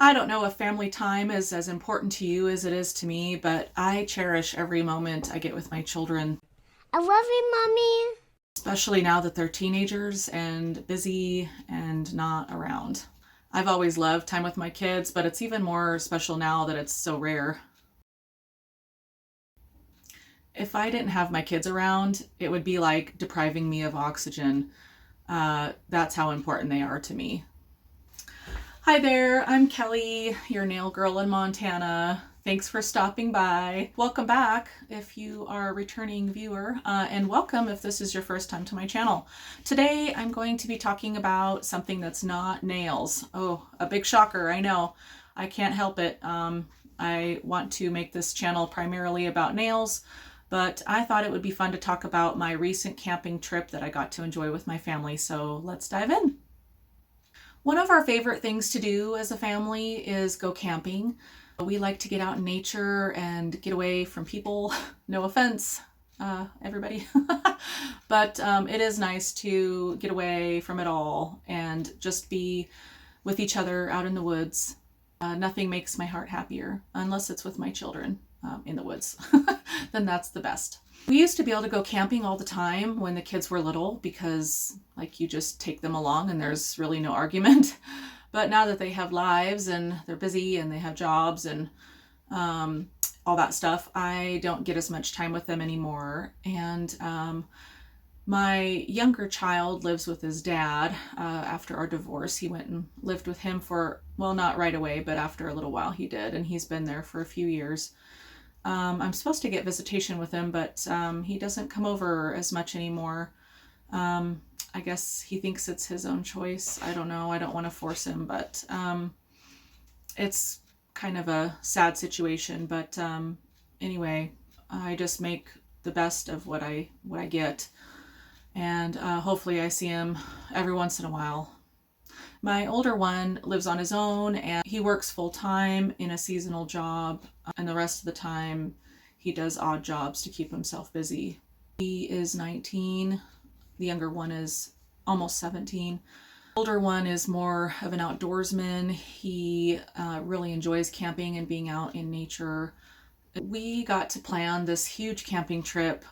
I don't know if family time is as important to you as it is to me, but I cherish every moment I get with my children, I love you, Mommy. especially now that they're teenagers and busy and not around. I've always loved time with my kids, but it's even more special now that it's so rare. If I didn't have my kids around, it would be like depriving me of oxygen. That's how important they are to me. Hi there, I'm Kelly, your nail girl in Montana. Thanks for stopping by. Welcome back if you are a returning viewer, and welcome if this is your first time to my channel. Today I'm going to be talking about something that's not nails. Oh, a big shocker, I know. I can't help it. I want to make this channel primarily about nails, but I thought it would be fun to talk about my recent camping trip that I got to enjoy with my family, so let's dive in. One of our favorite things to do as a family is go camping. We like to get out in nature and get away from people. No offense, everybody. But it is nice to get away from it all and just be with each other out in the woods. Nothing makes my heart happier, unless it's with my children in the woods. Then that's the best. We used to be able to go camping all the time when the kids were little because like you just take them along and there's really no argument. But now that they have lives and they're busy and they have jobs and all that stuff, I don't get as much time with them anymore. And my younger child lives with his dad. After our divorce, he went and lived with him for, well, not right away, but after a little while he did. And he's been there for a few years. I'm supposed to get visitation with him, but he doesn't come over as much anymore. I guess he thinks it's his own choice. I don't know. I don't want to force him, but it's kind of a sad situation. But anyway, I just make the best of what I get, and hopefully I see him every once in a while. My older one lives on his own and he works full time in a seasonal job, and the rest of the time he does odd jobs to keep himself busy. He is 19. The younger one is almost 17. The older one is more of an outdoorsman. He really enjoys camping and being out in nature. We got to plan this huge camping trip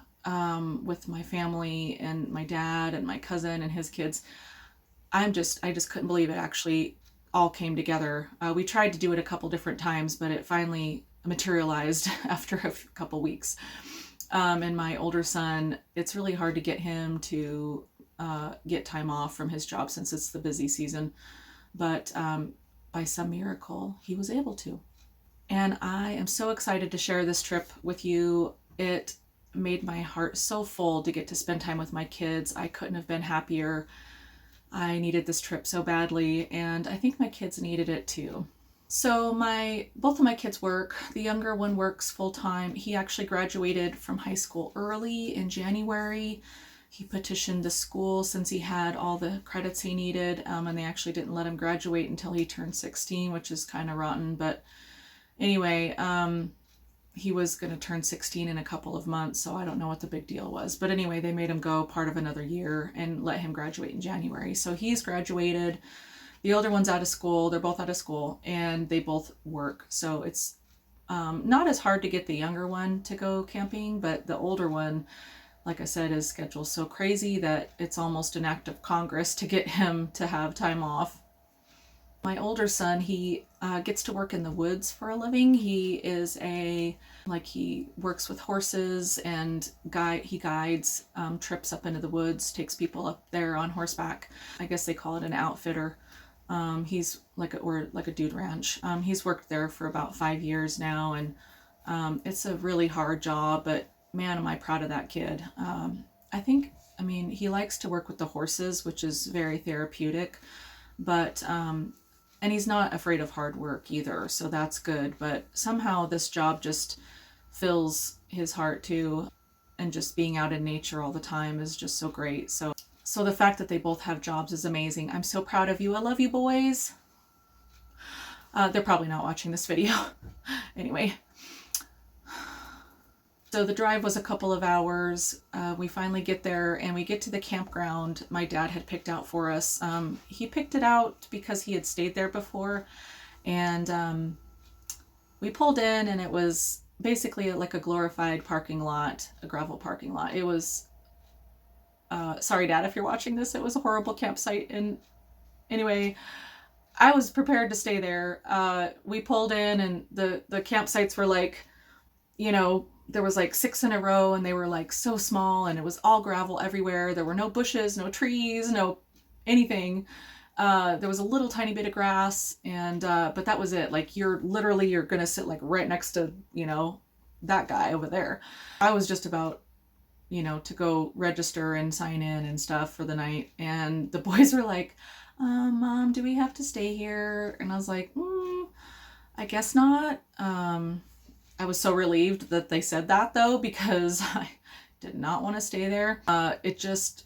with my family and my dad and my cousin and his kids. I just couldn't believe it actually all came together. We tried to do it a couple different times, but it finally materialized after a couple weeks. And my older son, it's really hard to get him to get time off from his job since it's the busy season. But by some miracle, he was able to. And I am so excited to share this trip with you. It made my heart so full to get to spend time with my kids. I couldn't have been happier. I needed this trip so badly, and I think my kids needed it too. So both of my kids work. The younger one works full time. He actually graduated from high school early in January. He petitioned the school since he had all the credits he needed, and they actually didn't let him graduate until he turned 16, which is kind of rotten. But anyway, he was going to turn 16 in a couple of months, so I don't know what the big deal was. But anyway, they made him go part of another year and let him graduate in January. So he's graduated. The older one's out of school. They're both out of school, and they both work. So it's not as hard to get the younger one to go camping, but the older one, like I said, his schedule's so crazy that it's almost an act of Congress to get him to have time off. My older son, he gets to work in the woods for a living. He works with horses and he guides trips up into the woods, takes people up there on horseback. I guess they call it an outfitter. He's like a dude ranch. He's worked there for about 5 years now, and it's a really hard job, but man, am I proud of that kid. I mean, he likes to work with the horses, which is very therapeutic, but and he's not afraid of hard work either, so that's good. But somehow this job just fills his heart too, and just being out in nature all the time is just so great. So the fact that they both have jobs is amazing. I'm so proud of you. I love you, boys. They're probably not watching this video. Anyway. So the drive was a couple of hours. We finally get there and we get to the campground my dad had picked out for us. He picked it out because he had stayed there before, And we pulled in, and it was basically like a glorified parking lot, a gravel parking lot. It was, sorry, Dad, if you're watching this, it was a horrible campsite. And anyway, I was prepared to stay there. We pulled in, and the campsites were like, there was like 6 in a row, and they were like so small, and it was all gravel everywhere. There were no bushes, no trees, no anything. There was a little tiny bit of grass, and but that was it. Like you're gonna sit like right next to that guy over there. I was just about to go register and sign in and stuff for the night, and the boys were like, Mom, do we have to stay here? And I was like, I guess not. I was so relieved that they said that, though, because I did not want to stay there. It just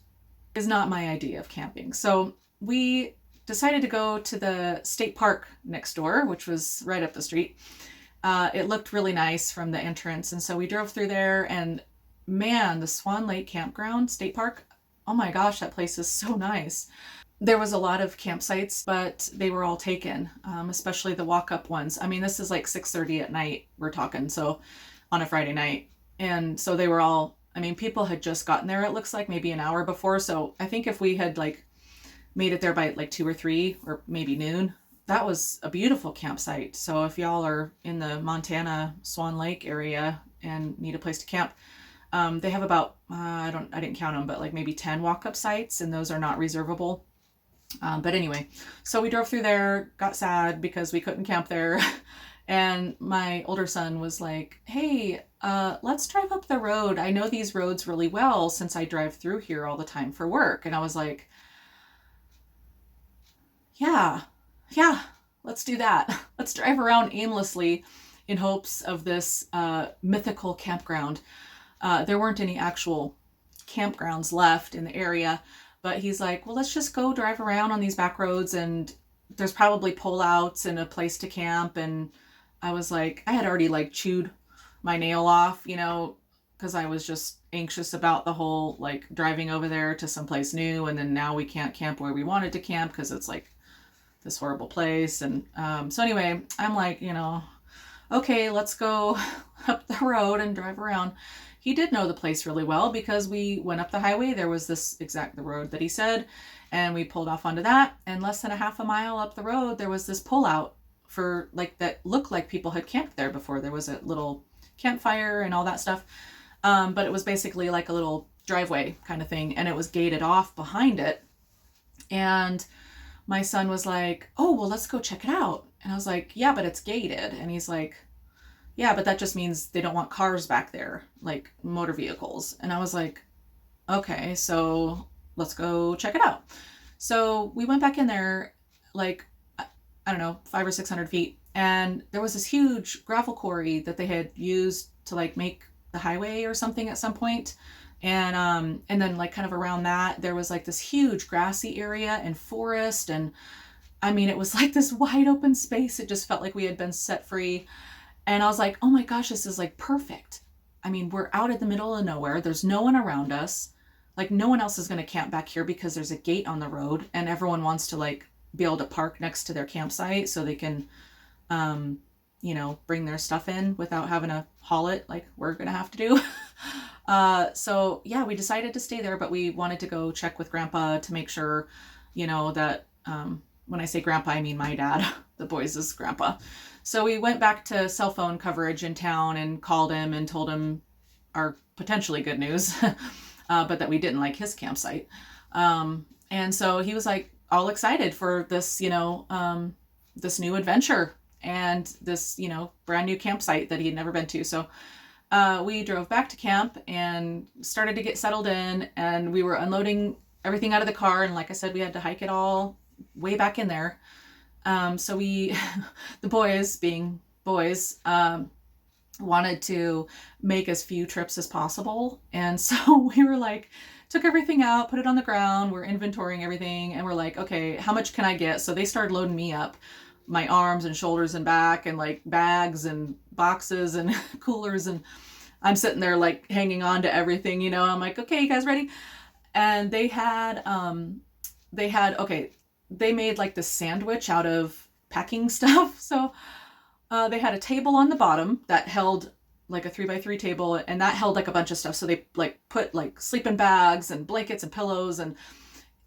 is not my idea of camping. So we decided to go to the state park next door, which was right up the street. It looked really nice from the entrance, and so we drove through there, and man, the Swan Lake Campground State Park, oh my gosh, that place is so nice. There was a lot of campsites, but they were all taken, especially the walk-up ones. I mean, this is like 6:30 at night, we're talking, so on a Friday night. And so they were all, I mean, people had just gotten there, it looks like, maybe an hour before. So I think if we had like made it there by like 2 or 3 or maybe noon, that was a beautiful campsite. So if y'all are in the Montana Swan Lake area and need a place to camp, they have about, I didn't count them, but like maybe 10 walk-up sites, and those are not reservable. But anyway, so we drove through there, got sad because we couldn't camp there. And my older son was like, hey, let's drive up the road. I know these roads really well since I drive through here all the time for work. And I was like, yeah, let's do that. Let's drive around aimlessly in hopes of this mythical campground. There weren't any actual campgrounds left in the area. But he's like, well, let's just go drive around on these back roads, and there's probably pullouts and a place to camp. And I was like, I had already like chewed my nail off, because I was just anxious about the whole like driving over there to someplace new, and then now we can't camp where we wanted to camp because it's like this horrible place. And so anyway, I'm like, okay, let's go up the road and drive around. He did know the place really well because we went up the highway. There was the road that he said, and we pulled off onto that. And less than a half a mile up the road, there was this pullout for like that looked like people had camped there before. There was a little campfire and all that stuff. But it was basically like a little driveway kind of thing, and it was gated off behind it. And my son was like, oh, well, let's go check it out. And I was like, yeah, but it's gated. And he's like, yeah, but that just means they don't want cars back there, like motor vehicles. And I was like, okay, so let's go check it out. So we went back in there, like, I don't know, 500 or 600 feet. And there was this huge gravel quarry that they had used to like make the highway or something at some point. And then like kind of around that, there was like this huge grassy area and forest. And I mean, it was like this wide open space. It just felt like we had been set free. And I was like, oh my gosh, this is like perfect. I mean, we're out in the middle of nowhere. There's no one around us. Like no one else is going to camp back here because there's a gate on the road, and everyone wants to like be able to park next to their campsite so they can, bring their stuff in without having to haul it like we're going to have to do. So yeah, we decided to stay there, but we wanted to go check with Grandpa to make sure, that, when I say Grandpa, I mean my dad, the boys' grandpa. So we went back to cell phone coverage in town and called him and told him our potentially good news, but that we didn't like his campsite. And so he was like all excited for this, this new adventure and this, brand new campsite that he had never been to. So we drove back to camp and started to get settled in, and we were unloading everything out of the car. And like I said, we had to hike it all way back in there. So we, the boys being boys, wanted to make as few trips as possible. And so we were like, took everything out, put it on the ground. We're inventorying everything. And we're like, okay, how much can I get? So they started loading me up, my arms and shoulders and back, and like bags and boxes and coolers. And I'm sitting there like hanging on to everything, I'm like, okay, you guys ready? And they made like this sandwich out of packing stuff. So they had a table on the bottom that held like a 3x3 table, and that held like a bunch of stuff. So they like put like sleeping bags and blankets and pillows and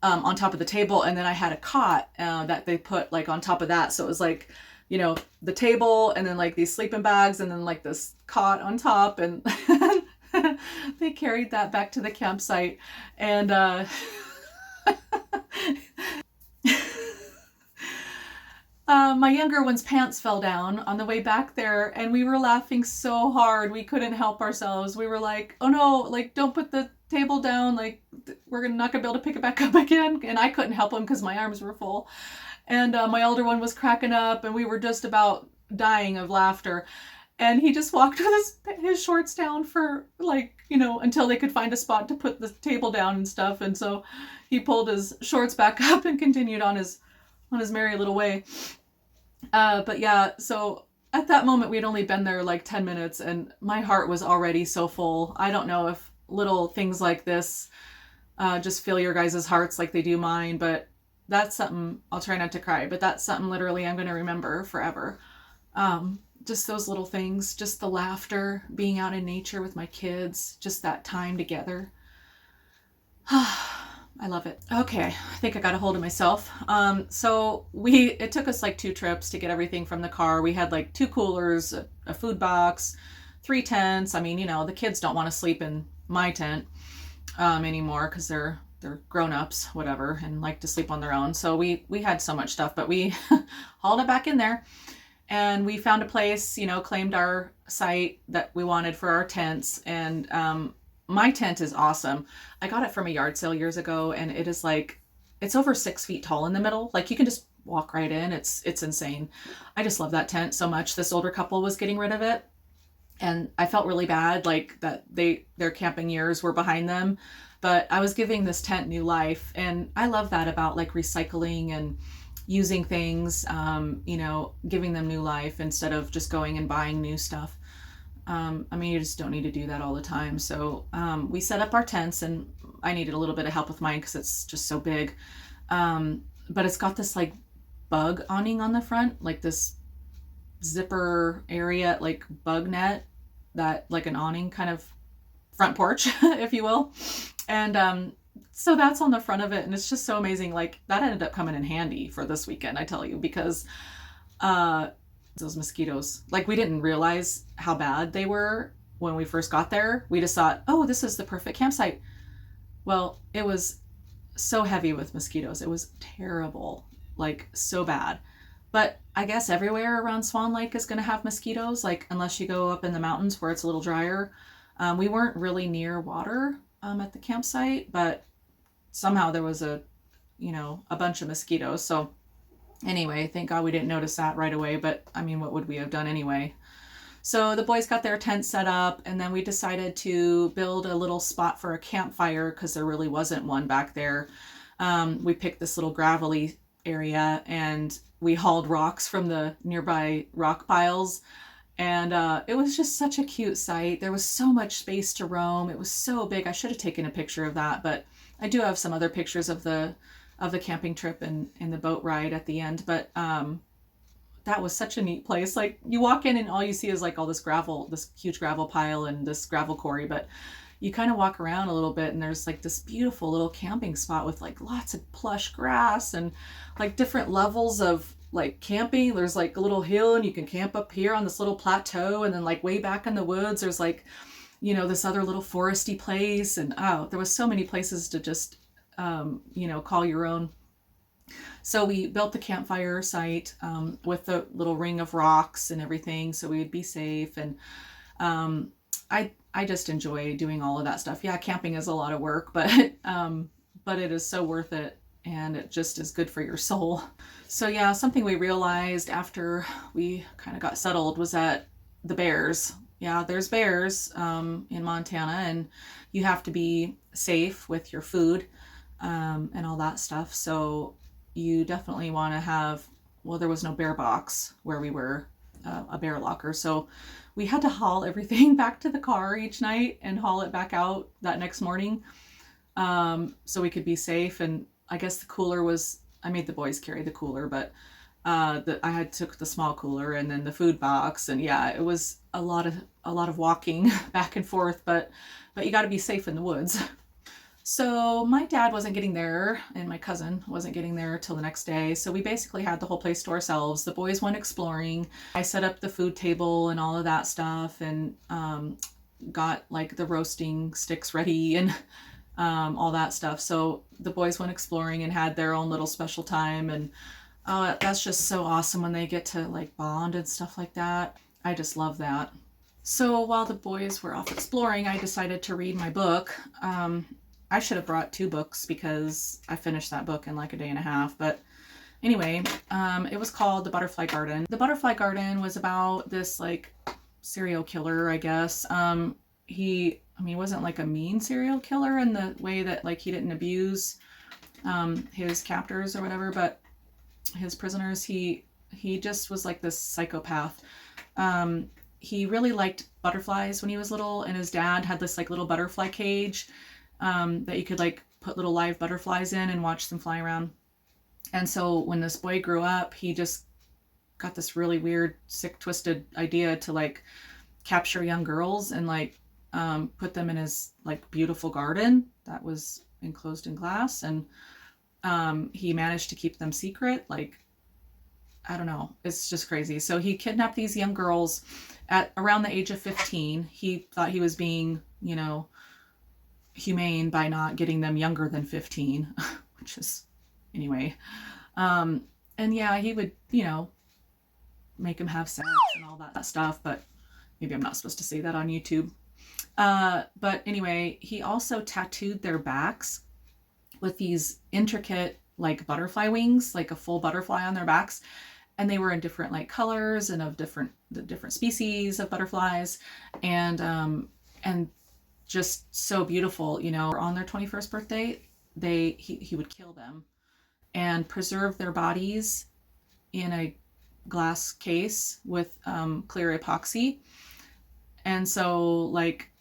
on top of the table. And then I had a cot that they put like on top of that. So it was like, you know, the table and then like these sleeping bags and then like this cot on top. And they carried that back to the campsite. And my younger one's pants fell down on the way back there, and we were laughing so hard we couldn't help ourselves. We were like, oh no, like don't put the table down, like we're not gonna be able to pick it back up again. And I couldn't help him because my arms were full. And my older one was cracking up, and we were just about dying of laughter. And he just walked with his shorts down for like, you know, until they could find a spot to put the table down and stuff. And so he pulled his shorts back up and continued on his merry little way. But yeah, so at that moment we'd only been there like 10 minutes and my heart was already so full. I don't know if little things like this just fill your guys' hearts like they do mine, but that's something, I'll try not to cry, but that's something literally I'm going to remember forever. Just those little things, just the laughter, being out in nature with my kids, just that time together. I love it. Okay, I think I got a hold of myself. So it took us like 2 trips to get everything from the car. We had like 2 coolers, a food box, 3 tents. I mean, you know, the kids don't want to sleep in my tent anymore because they're grown-ups, whatever, and like to sleep on their own. So we had so much stuff, but we hauled it back in there, and we found a place, you know, claimed our site that we wanted for our tents. And my tent is awesome. I got it from a yard sale years ago, and it is like, it's over 6 feet tall in the middle. Like you can just walk right in. It's insane. I just love that tent so much. This older couple was getting rid of it, and I felt really bad, like that their camping years were behind them, but I was giving this tent new life. And I love that about like recycling and using things, you know, giving them new life instead of just going and buying new stuff. I mean, you just don't need to do that all the time. So we set up our tents, and I needed a little bit of help with mine because it's just so big. But it's got this like bug awning on the front, like this zipper area, like bug net, that like an awning kind of front porch, if you will. And so that's on the front of it, and it's just so amazing. Like that ended up coming in handy for this weekend, I tell you, because those mosquitoes, like we didn't realize how bad they were when we first got there. We just thought, oh, this is the perfect campsite. Well, it was so heavy with mosquitoes. It was terrible, like so bad. But I guess everywhere around Swan Lake is going to have mosquitoes, like unless you go up in the mountains where it's a little drier. We weren't really near water at the campsite, but somehow there was a bunch of mosquitoes. So anyway, thank God we didn't notice that right away, but I mean, what would we have done anyway? So the boys got their tent set up, and then we decided to build a little spot for a campfire because there really wasn't one back there. We picked this little gravelly area, and we hauled rocks from the nearby rock piles. And it was just such a cute site. There was so much space to roam. It was so big. I should have taken a picture of that, but I do have some other pictures of the camping trip and the boat ride at the end. But that was such a neat place. Like you walk in and all you see is like all this gravel, this huge gravel pile and this gravel quarry. But you kind of walk around a little bit, and there's like this beautiful little camping spot with like lots of plush grass and like different levels of like camping. There's like a little hill, and you can camp up here on this little plateau, and then like way back in the woods there's like, you know, this other little foresty place. And there was so many places to just call your own. So we built the campfire site with the little ring of rocks and everything, so we would be safe. And I just enjoy doing all of that stuff. Yeah, camping is a lot of work, but it is so worth it, and it just is good for your soul. So yeah, something we realized after we kind of got settled was that the bears. Yeah, there's bears in Montana, and you have to be safe with your food and all that stuff. So you definitely want to have, well, there was no bear box where we were, a bear locker. So we had to haul everything back to the car each night and haul it back out that next morning so we could be safe. And I guess the cooler was, I made the boys carry the cooler, but I had took the small cooler and then the food box, and yeah, it was a lot of walking back and forth, but you got to be safe in the woods. So my dad wasn't getting there and my cousin wasn't getting there till the next day. So we basically had the whole place to ourselves. The boys went exploring. I set up the food table and all of that stuff, and got like the roasting sticks ready and all that stuff. So the boys went exploring and had their own little special time. And that's just so awesome when they get to like bond and stuff like that. I just love that. So while the boys were off exploring, I decided to read my book. I should have brought 2 books because I finished that book in like a day and a half. But anyway, it was called The Butterfly Garden. The Butterfly Garden was about this like serial killer, I guess. He wasn't like a mean serial killer in the way that like he didn't abuse his captors or whatever, but his prisoners, he just was like this psychopath. He really liked butterflies when he was little, and his dad had this like little butterfly cage that you could like put little live butterflies in and watch them fly around. And so when this boy grew up, he just got this really weird, sick, twisted idea to like capture young girls and like put them in his like beautiful garden that was enclosed in glass. And he managed to keep them secret. Like, I don't know, it's just crazy. So he kidnapped these young girls at around the age of 15. He thought he was being, humane by not getting them younger than 15, which is, anyway. And yeah, he would, make them have sex and all that stuff, but maybe I'm not supposed to say that on YouTube. But anyway, he also tattooed their backs with these intricate like butterfly wings, like a full butterfly on their backs. And they were in different like colors and of the different species of butterflies. And just so beautiful, on their 21st birthday, he would kill them and preserve their bodies in a glass case with clear epoxy. And so like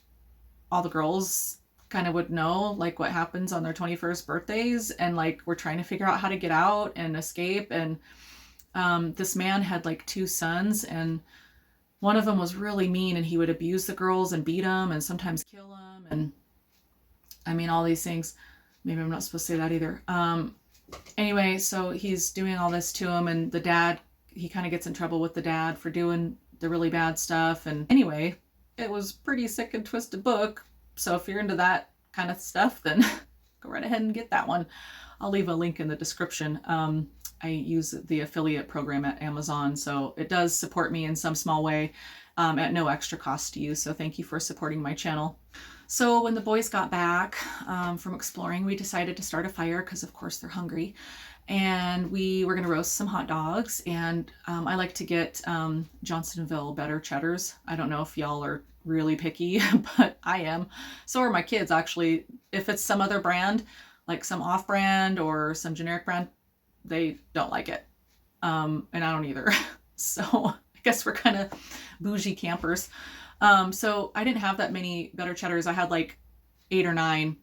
all the girls kind of would know like what happens on their 21st birthdays, and like we're trying to figure out how to get out and escape. And this man had like 2 sons, and one of them was really mean, and he would abuse the girls and beat them and sometimes kill them. And all these things. Maybe I'm not supposed to say that either. Anyway, so he's doing all this to him, and the dad, he kind of gets in trouble with the dad for doing the really bad stuff. And anyway, it was pretty sick and twisted book. So if you're into that kind of stuff, then go right ahead and get that one. I'll leave a link in the description. I use the affiliate program at Amazon, so it does support me in some small way at no extra cost to you. So thank you for supporting my channel. So when the boys got back from exploring, we decided to start a fire because of course they're hungry. And we were going to roast some hot dogs. And I like to get Johnsonville Better Cheddars. I don't know if y'all are really picky, but I am. So are my kids, actually. If it's some other brand, like some off-brand or some generic brand, they don't like it. And I don't either. So I guess we're kind of bougie campers. So I didn't have that many Better Cheddars. I had like 8 or 9,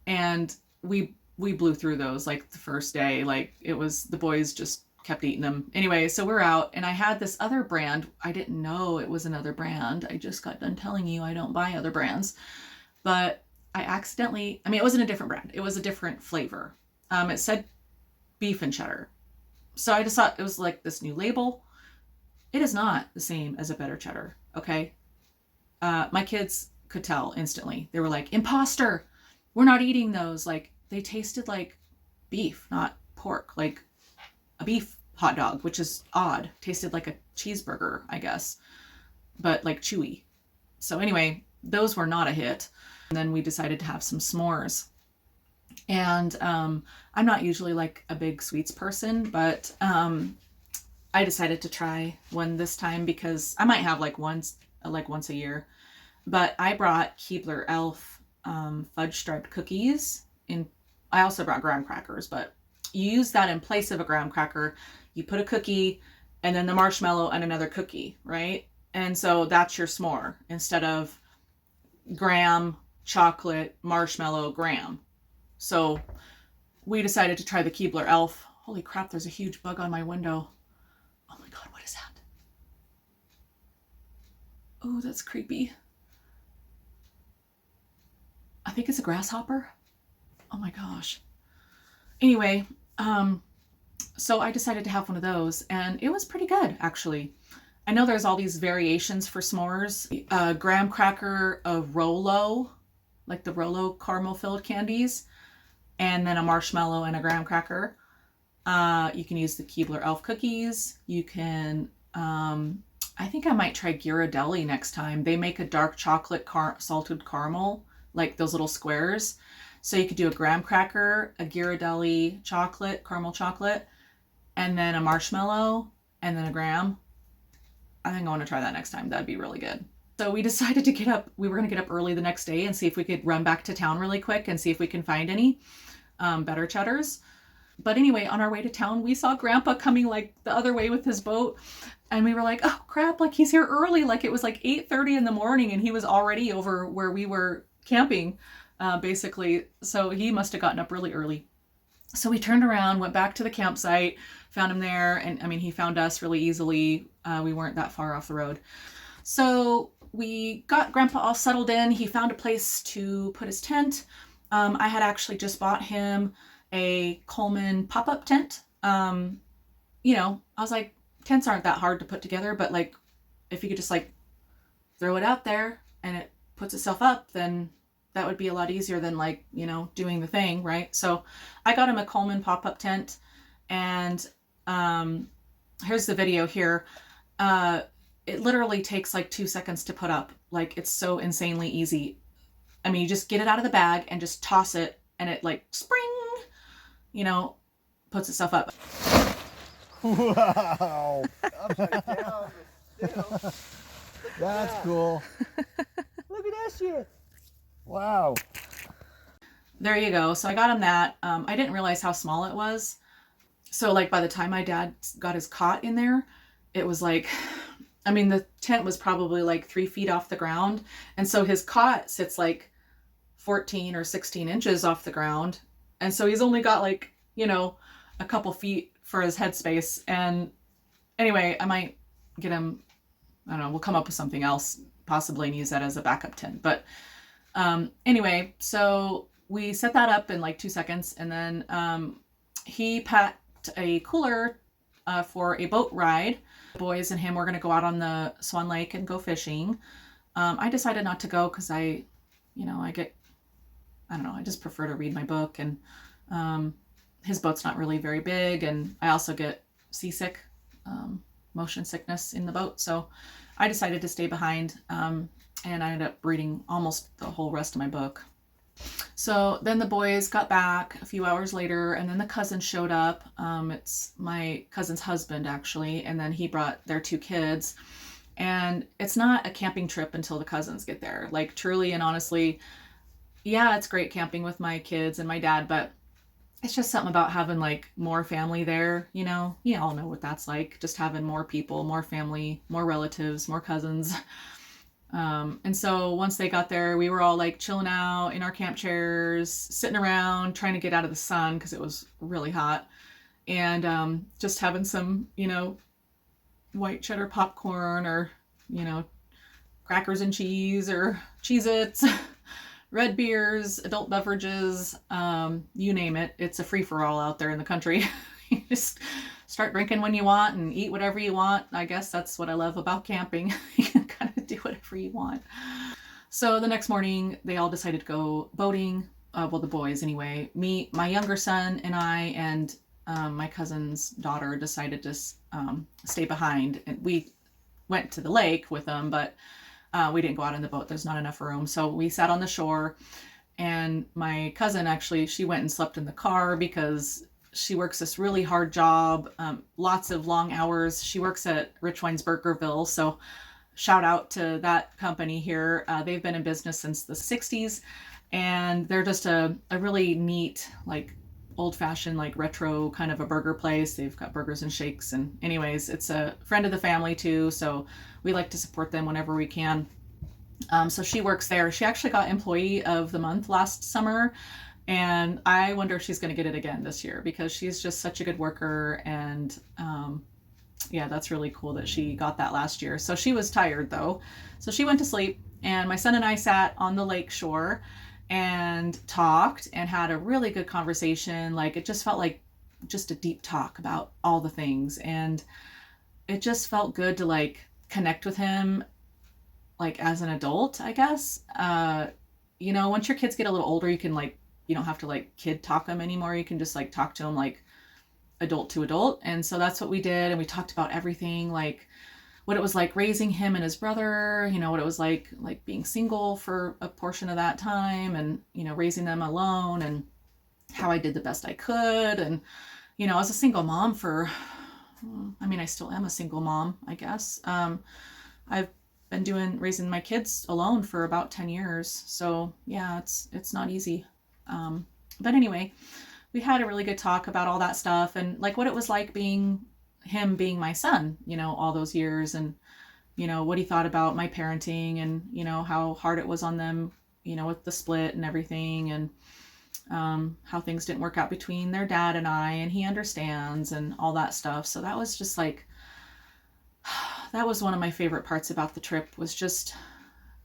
and we blew through those like the first day. Like it was, the boys just kept eating them. Anyway, so we're out, and I had this other brand. I didn't know it was another brand. I just got done telling you I don't buy other brands, but I accidentally, it wasn't a different brand. It was a different flavor. It said beef and cheddar. So I just thought it was like this new label. It is not the same as a Better Cheddar. Okay. My kids could tell instantly. They were like, imposter, we're not eating those. Like they tasted like beef, not pork, like a beef hot dog, which is odd. Tasted like a cheeseburger, I guess, but like chewy. So anyway, those were not a hit. And then we decided to have some s'mores. And I'm not usually like a big sweets person, but I decided to try one this time because I might have like once a year. But I brought Keebler Elf fudge striped cookies. I also brought graham crackers, but you use that in place of a graham cracker. You put a cookie and then the marshmallow and another cookie, right? And so that's your s'more instead of graham, chocolate, marshmallow, graham. So we decided to try the Keebler Elf. Holy crap, there's a huge bug on my window. Oh, that's creepy. I think it's a grasshopper. Oh my gosh. Anyway, so I decided to have one of those, and it was pretty good, actually. I know there's all these variations for s'mores. A graham cracker, a Rolo, like the Rolo caramel filled candies, and then a marshmallow and a graham cracker. You can use the Keebler Elf cookies. You can, I think I might try Ghirardelli next time. They make a dark chocolate salted caramel, like those little squares. So you could do a graham cracker, a Ghirardelli chocolate, caramel chocolate, and then a marshmallow, and then a graham. I think I want to try that next time. That'd be really good. So we decided to get up. We were going to get up early the next day and see if we could run back to town really quick and see if we can find any better cheddars. But anyway, on our way to town, we saw Grandpa coming like the other way with his boat. And we were like, oh crap, like he's here early. Like it was like 8:30 in the morning and he was already over where we were camping, basically. So he must have gotten up really early. So we turned around, went back to the campsite, found him there. And I mean, he found us really easily. We weren't that far off the road. So we got Grandpa all settled in. He found a place to put his tent. I had actually just bought him a Coleman pop-up tent. You know, I was like, tents aren't that hard to put together, but like if you could just like throw it out there and it puts itself up, then that would be a lot easier than like, you know, doing the thing, right? So I got him a Coleman pop-up tent, and here's the video here. It literally takes like 2 seconds to put up. Like it's so insanely easy. I mean, you just get it out of the bag and just toss it and it like spring, you know, puts itself up. Wow. Upside down. That's cool. Look at that shit. Wow. There you go. So I got him that. I didn't realize how small it was. So like by the time my dad got his cot in there, it was like, I mean, the tent was probably like 3 feet off the ground. And so his cot sits like 14 or 16 inches off the ground. And so he's only got like, you know, a couple feet for his headspace. And anyway, I might get him, I don't know, we'll come up with something else possibly and use that as a backup tent. But anyway, so we set that up in like 2 seconds, and then he packed a cooler for a boat ride. The boys and him were going to go out on the Swan Lake and go fishing. I decided not to go because I don't know, I just prefer to read my book, and his boat's not really very big, and I also get seasick, motion sickness in the boat. So I decided to stay behind, and I ended up reading almost the whole rest of my book. So then the boys got back a few hours later, and then the cousin showed up. It's my cousin's husband, actually, and then he brought their 2 kids. And it's not a camping trip until the cousins get there. Like, truly and honestly, yeah, it's great camping with my kids and my dad, but it's just something about having like more family there, you know? You all know what that's like, just having more people, more family, more relatives, more cousins. And so once they got there, we were all like chilling out in our camp chairs, sitting around, trying to get out of the sun because it was really hot, and just having some, you know, white cheddar popcorn, or, you know, crackers and cheese, or Cheez-Its, red beers, adult beverages, you name it. It's a free-for-all out there in the country. You just start drinking when you want and eat whatever you want. I guess that's what I love about camping. You can kind of do whatever you want. So the next morning, they all decided to go boating. Well, the boys anyway. Me, my younger son, and I, and my cousin's daughter decided to stay behind. And we went to the lake with them, but we didn't go out in the boat. There's not enough room. So we sat on the shore, and my cousin actually, she went and slept in the car because she works this really hard job, lots of long hours. She works at Rich Wine's Burgerville, so shout out to that company here. They've been in business since the 60s, and they're just a really neat, like old-fashioned, like retro kind of a burger place. They've got burgers and shakes, and anyways, it's a friend of the family too, so we like to support them whenever we can. So she works there. She actually got Employee of the Month last summer, and I wonder if she's going to get it again this year because she's just such a good worker, and Yeah, that's really cool that she got that last year. So she was tired though. So she went to sleep, and my son and I sat on the lake shore and talked and had a really good conversation. Like, it just felt like just a deep talk about all the things. And it just felt good to like connect with him, like as an adult, I guess. You know, once your kids get a little older, you can like, you don't have to like kid talk them anymore. You can just like talk to them like adult to adult. And so that's what we did. And we talked about everything, like what it was like raising him and his brother, you know, what it was like being single for a portion of that time, and, you know, raising them alone, and how I did the best I could. And, you know, as a single mom for, I mean, I still am a single mom, I guess. I've been raising my kids alone for about 10 years. So yeah, it's not easy. But anyway, we had a really good talk about all that stuff, and like what it was like being my son, you know, all those years, and, you know, what he thought about my parenting, and, you know, how hard it was on them, you know, with the split and everything, and how things didn't work out between their dad and I, and he understands, and all that stuff. So that was just like, that was one of my favorite parts about the trip, was just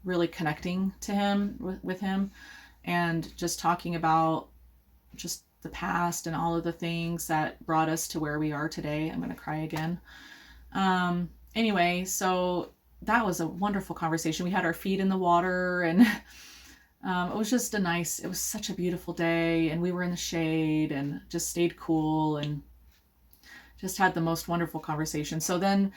really connecting to him, with him, and just talking about just the past and all of the things that brought us to where we are today. I'm going to cry again. Anyway, so that was a wonderful conversation. We had our feet in the water, and it was just it was such a beautiful day, and we were in the shade and just stayed cool and just had the most wonderful conversation. So then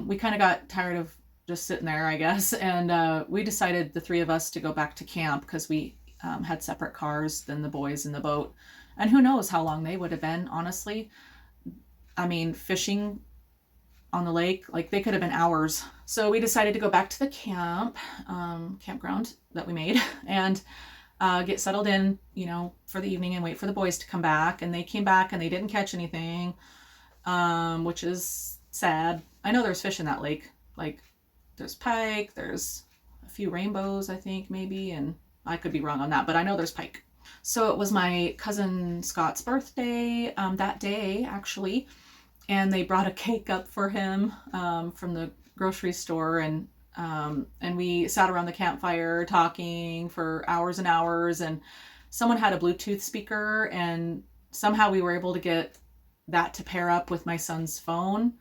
we kind of got tired of just sitting there, I guess, and we decided, the three of us, to go back to camp, because we had separate cars than the boys in the boat. And who knows how long they would have been, honestly. I mean, fishing on the lake, like, they could have been hours. So we decided to go back to the campground that we made, and get settled in, you know, for the evening, and wait for the boys to come back. And they came back and they didn't catch anything, which is sad. I know there's fish in that lake. Like, there's pike, there's a few rainbows, I think, maybe, and I could be wrong on that, but I know there's pike. So it was my cousin Scott's birthday that day, actually, and they brought a cake up for him from the grocery store, and we sat around the campfire talking for hours and hours, and someone had a Bluetooth speaker, and somehow we were able to get that to pair up with my son's phone,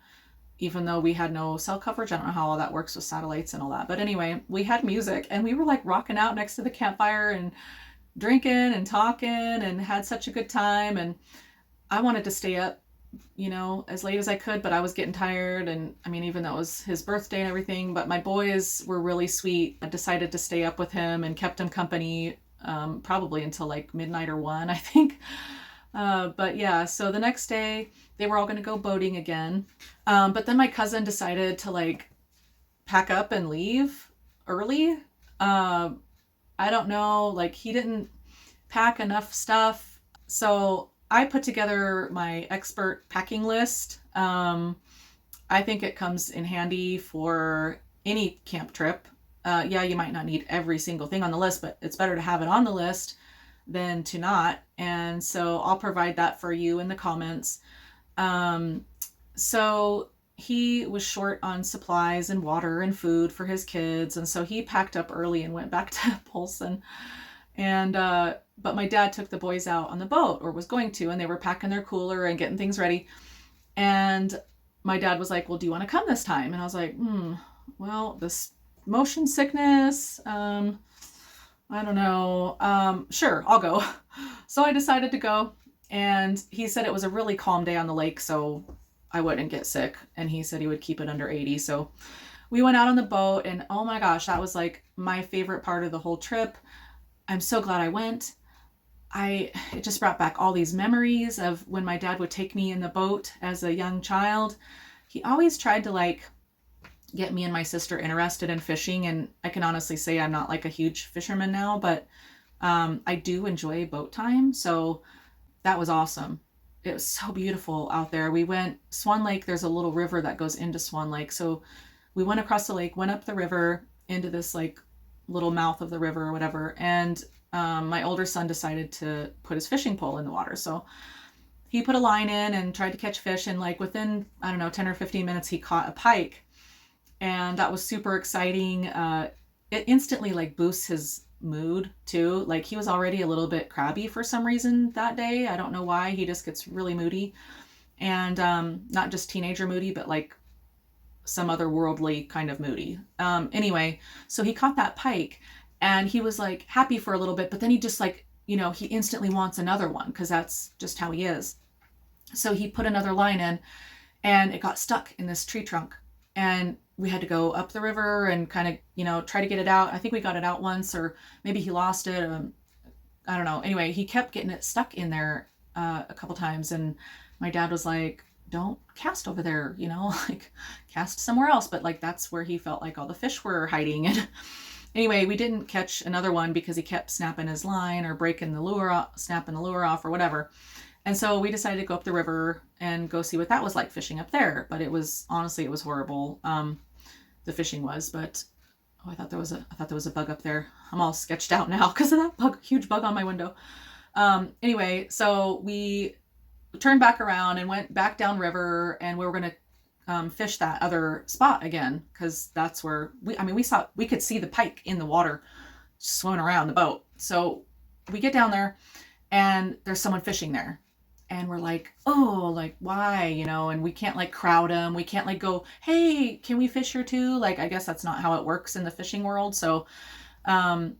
even though we had no cell coverage. I don't know how all that works with satellites and all that. But anyway, we had music, and we were like rocking out next to the campfire and drinking and talking, and had such a good time. And I wanted to stay up, you know, as late as I could, but I was getting tired. And I mean, even though it was his birthday and everything, but my boys were really sweet. I decided to stay up with him and kept him company, probably until like midnight or 1, I think. But yeah, so the next day they were all going to go boating again. But then my cousin decided to like pack up and leave early. I don't know, like, he didn't pack enough stuff. So I put together my expert packing list. I think it comes in handy for any camp trip. Yeah, you might not need every single thing on the list, but it's better to have it on the list than to not. And so I'll provide that for you in the comments. So he was short on supplies and water and food for his kids, and so he packed up early and went back to Polson. And but my dad took the boys out on the boat, or was going to, and they were packing their cooler and getting things ready. And my dad was like, well, do you want to come this time? And I was like, well, this motion sickness, I don't know. Sure, I'll go. So I decided to go, and he said it was a really calm day on the lake, so I wouldn't get sick. And he said he would keep it under 80. So we went out on the boat, and oh my gosh, that was like my favorite part of the whole trip. I'm so glad I went. It just brought back all these memories of when my dad would take me in the boat as a young child. He always tried to like get me and my sister interested in fishing. And I can honestly say I'm not like a huge fisherman now, but I do enjoy boat time. So that was awesome. It was so beautiful out there. We went Swan Lake. There's a little river that goes into Swan Lake. So we went across the lake, went up the river into this like little mouth of the river or whatever. And my older son decided to put his fishing pole in the water. So he put a line in and tried to catch fish, and like within, I don't know, 10 or 15 minutes, he caught a pike. And that was super exciting. It instantly like boosts his mood too. Like he was already a little bit crabby for some reason that day. I don't know why. He just gets really moody, and not just teenager moody, but like some otherworldly kind of moody. Anyway, so he caught that pike, and he was like happy for a little bit, but then he just like, you know, he instantly wants another one because that's just how he is. So he put another line in, and it got stuck in this tree trunk, and we had to go up the river and kind of, you know, try to get it out. I think we got it out once, or maybe he lost it. I don't know. Anyway, he kept getting it stuck in there a couple times, and my dad was like, don't cast over there, you know, like cast somewhere else. But like that's where he felt like all the fish were hiding. And anyway, we didn't catch another one because he kept snapping his line or breaking the lure off, snapping the lure off or whatever. And so we decided to go up the river and go see what that was like fishing up there. But it was, honestly, it was horrible. The fishing was, but oh, I thought there was a bug up there. I'm all sketched out now because of that bug, huge bug on my window. Anyway, so we turned back around and went back down river, and we were going to fish that other spot again, because that's where we could see the pike in the water swimming around the boat. So we get down there, and there's someone fishing there, and we're like, oh, like why, you know? And we can't like crowd them. We can't like go, hey, can we fish here too? Like, I guess that's not how it works in the fishing world. So I'd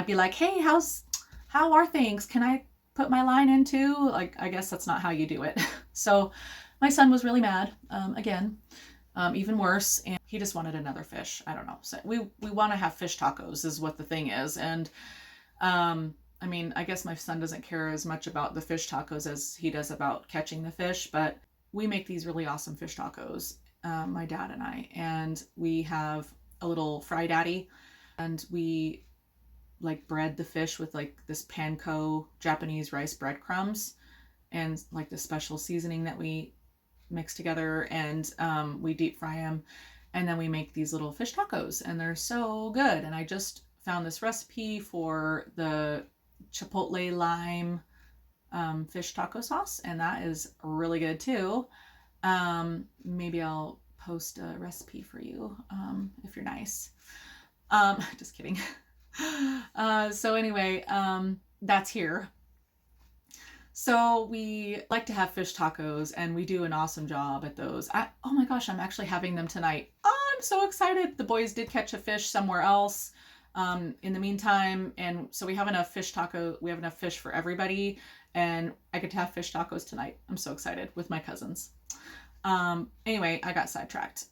be like, hey, how are things? Can I put my line in too? Like, I guess that's not how you do it. So my son was really mad, again, even worse. And he just wanted another fish. I don't know. So we want to have fish tacos is what the thing is. And, I guess my son doesn't care as much about the fish tacos as he does about catching the fish, but we make these really awesome fish tacos, my dad and I, and we have a little fry daddy, and we like bread the fish with like this panko Japanese rice breadcrumbs and like the special seasoning that we mix together, and we deep fry them, and then we make these little fish tacos, and they're so good. And I just found this recipe for the chipotle lime fish taco sauce, and that is really good too. Maybe I'll post a recipe for you if you're nice. Just kidding. So anyway, that's here. So we like to have fish tacos, and we do an awesome job at those. Oh my gosh, I'm actually having them tonight. Oh, I'm so excited. The boys did catch a fish somewhere else in the meantime, and so we have enough fish for everybody, and I get to have fish tacos tonight. I'm so excited with my cousins. Anyway, I got sidetracked.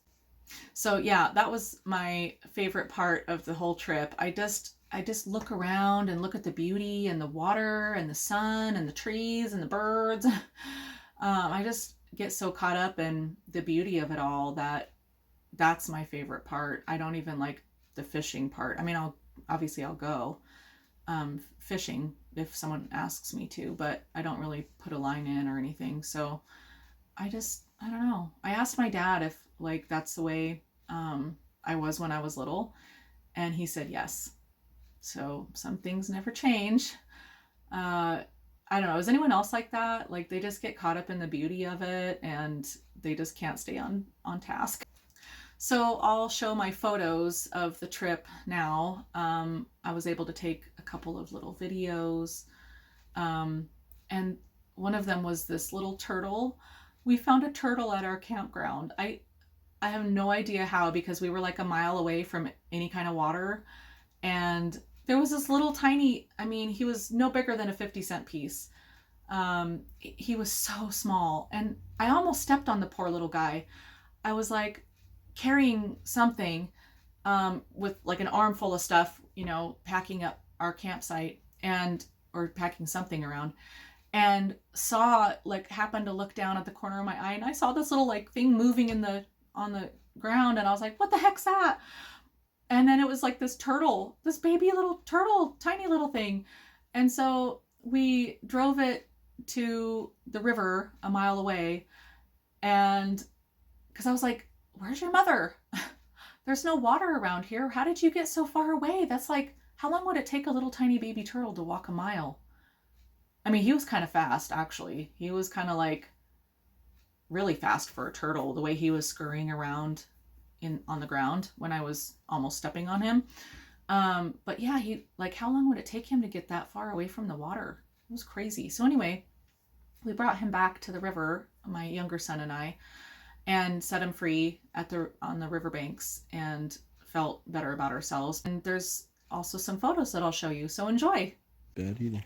So yeah, that was my favorite part of the whole trip. I just look around and look at the beauty and the water and the sun and the trees and the birds. I just get so caught up in the beauty of it all that's my favorite part. I don't even like the fishing part. I'll go fishing if someone asks me to, but I don't really put a line in or anything. So I don't know. I asked my dad if like that's the way I was when I was little, and he said yes. So some things never change. I don't know. Is anyone else like that? Like they just get caught up in the beauty of it, and they just can't stay on task. So I'll show my photos of the trip now. I was able to take a couple of little videos, and one of them was this little turtle. We found a turtle at our campground. I have no idea how, because we were like a mile away from any kind of water, and there was this little tiny, he was no bigger than a 50-cent piece. He was so small, and I almost stepped on the poor little guy. I was like carrying something with like an armful of stuff, packing up our campsite, or packing something around, and happened to look down at the corner of my eye, and I saw this little like thing moving on the ground, and I was like, what the heck's that? And then it was like this turtle, this baby little turtle, tiny little thing. And so we drove it to the river a mile away, and because I was like, where's your mother? There's no water around here. How did you get so far away? That's like, how long would it take a little tiny baby turtle to walk a mile? I mean, he was kind of fast, actually. He was kind of like really fast for a turtle, the way he was scurrying around on the ground when I was almost stepping on him. But yeah, how long would it take him to get that far away from the water? It was crazy. So anyway, we brought him back to the river, my younger son and I, and set him free on the riverbanks, and felt better about ourselves. And there's also some photos that I'll show you. So enjoy. Bad either.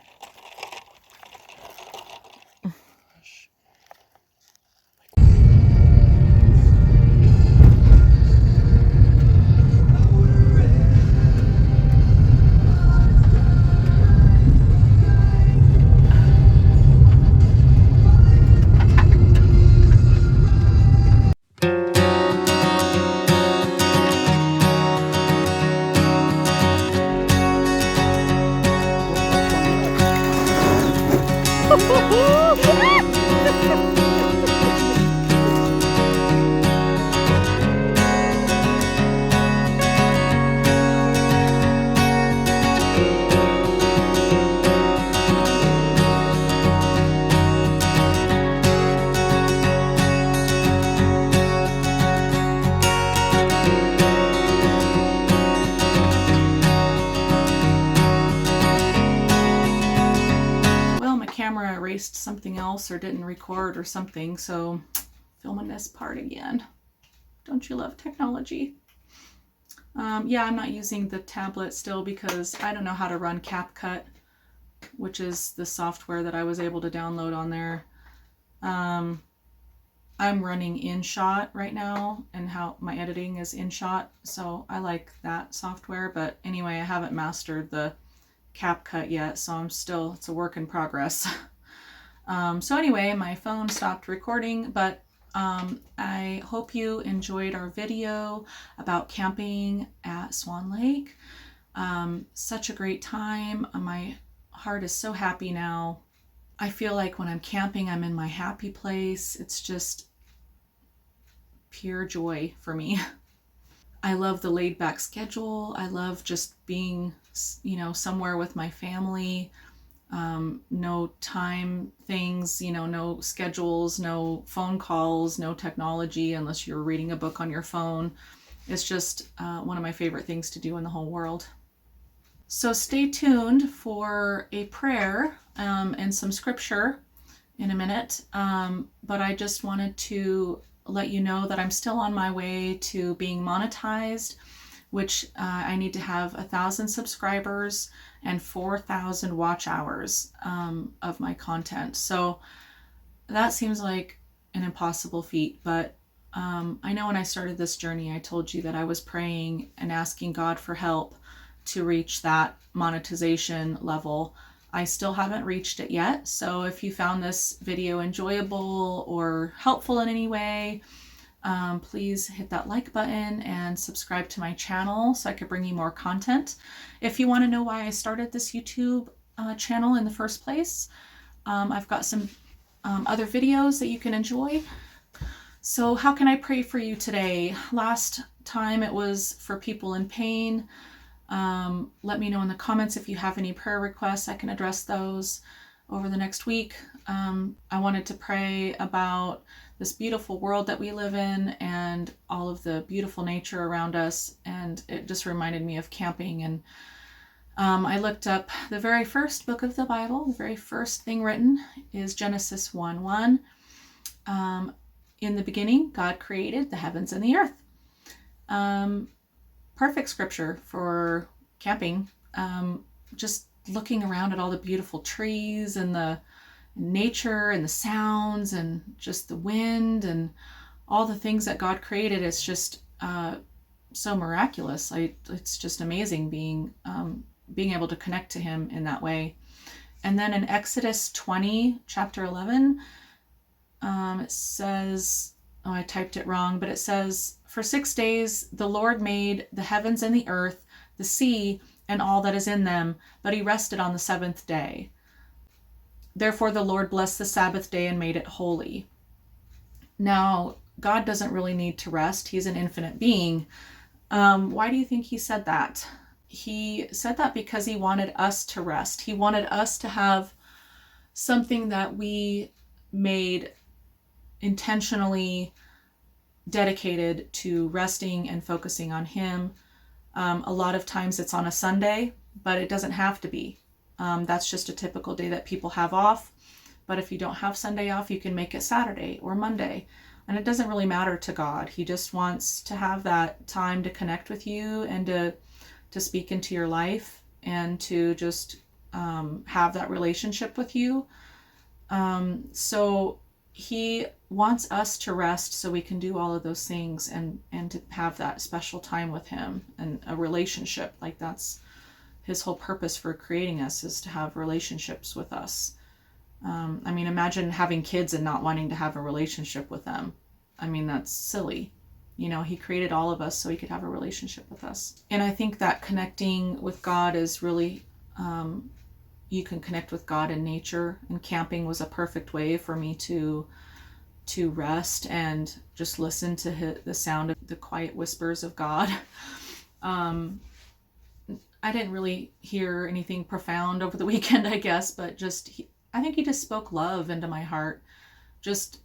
Camera erased something else or didn't record or something, so filming this part again. Don't you love technology? Yeah, I'm not using the tablet still because I don't know how to run CapCut, which is the software that I was able to download on there. I'm running InShot right now, and how my editing is InShot, so I like that software. But anyway, I haven't mastered the CapCut yet, so it's a work in progress. So anyway, my phone stopped recording, but I hope you enjoyed our video about camping at Swan Lake. Such a great time. My heart is so happy now. I feel like when I'm camping, I'm in my happy place. It's just pure joy for me. I love the laid back schedule. I love just being, somewhere with my family. No time things, no schedules, no phone calls, no technology unless you're reading a book on your phone. It's just one of my favorite things to do in the whole world. So stay tuned for a prayer and some scripture in a minute. But I just wanted to let you know that I'm still on my way to being monetized, which I need to have 1,000 subscribers and 4,000 watch hours of my content. So that seems like an impossible feat, but I know when I started this journey, I told you that I was praying and asking God for help to reach that monetization level. I still haven't reached it yet. So if you found this video enjoyable or helpful in any way, please hit that like button and subscribe to my channel so I could bring you more content. If you want to know why I started this YouTube channel in the first place, I've got some other videos that you can enjoy. So how can I pray for you today? Last time it was for people in pain. Let me know in the comments if you have any prayer requests. I can address those over the next week. I wanted to pray about this beautiful world that we live in and all of the beautiful nature around us. And it just reminded me of camping. And I looked up the very first book of the Bible. The very first thing written is Genesis 1:1. In the beginning, God created the heavens and the earth. Perfect scripture for camping. Just looking around at all the beautiful trees and the nature and the sounds and just the wind and all the things that God created. It's just so miraculous. It's just amazing being able to connect to him in that way. And then in Exodus 20, chapter 11, it says, I typed it wrong, but it says, "For 6 days the Lord made the heavens and the earth, the sea, and all that is in them, but he rested on the seventh day. Therefore the Lord blessed the Sabbath day and made it holy." Now, God doesn't really need to rest. He's an infinite being. Why do you think he said that? He said that because he wanted us to rest. He wanted us to have something that we made intentionally dedicated to resting and focusing on Him. A lot of times it's on a Sunday, but it doesn't have to be. That's just a typical day that people have off. But if you don't have Sunday off, you can make it Saturday or Monday. And it doesn't really matter to God. He just wants to have that time to connect with you and to speak into your life and to just have that relationship with you. So He wants us to rest so we can do all of those things and to have that special time with Him and a relationship. Like, that's His whole purpose for creating us, is to have relationships with us. I mean, imagine having kids and not wanting to have a relationship with them. I mean, that's silly. You know, He created all of us so He could have a relationship with us. And I think that connecting with God is really, you can connect with God in nature, and camping was a perfect way for me to rest and just listen to the sound of the quiet whispers of God. I didn't really hear anything profound over the weekend, I guess, but I think He just spoke love into my heart, just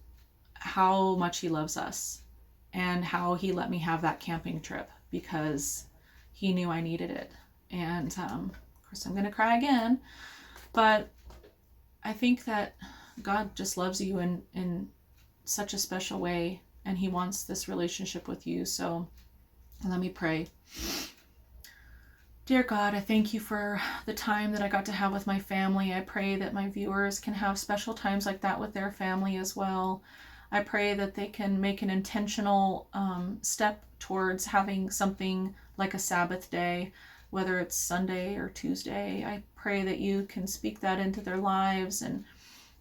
how much He loves us and how He let me have that camping trip because He knew I needed it. And of course, I'm going to cry again, but I think that God just loves you in such a special way, and He wants this relationship with you. So let me pray. Dear God, I thank You for the time that I got to have with my family. I pray that my viewers can have special times like that with their family as well. I pray that they can make an intentional step towards having something like a Sabbath day, whether it's Sunday or Tuesday. I pray that You can speak that into their lives and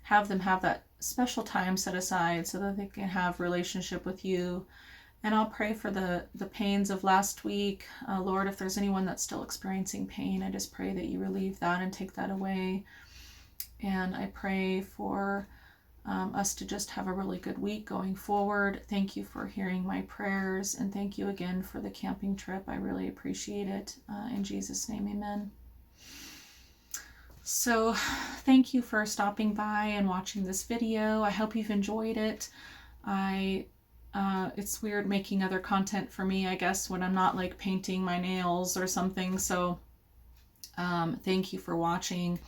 have them have that special time set aside so that they can have relationship with You. And I'll pray for the pains of last week. Lord, if there's anyone that's still experiencing pain, I just pray that You relieve that and take that away. And I pray for us to just have a really good week going forward. Thank You for hearing my prayers, and thank You again for the camping trip. I really appreciate it. In Jesus' name, amen. So thank you for stopping by and watching this video. I hope you've enjoyed it. It's weird making other content for me, I guess, when I'm not like painting my nails or something. So thank you for watching.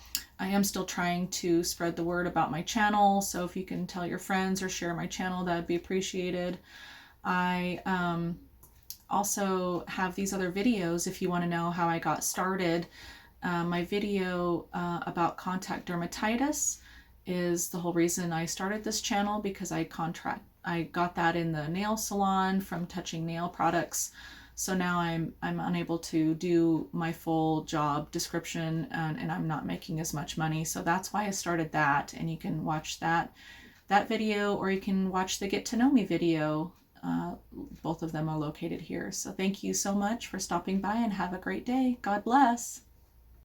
I am still trying to spread the word about my channel, so if you can tell your friends or share my channel, that'd be appreciated. I also have these other videos if you want to know how I got started. My video about contact dermatitis is the whole reason I started this channel, because I got that in the nail salon from touching nail products. So now I'm unable to do my full job description, and I'm not making as much money. So that's why I started that, and you can watch that video, or you can watch the Get to Know Me video. Both of them are located here. So thank you so much for stopping by, and have a great day. God bless.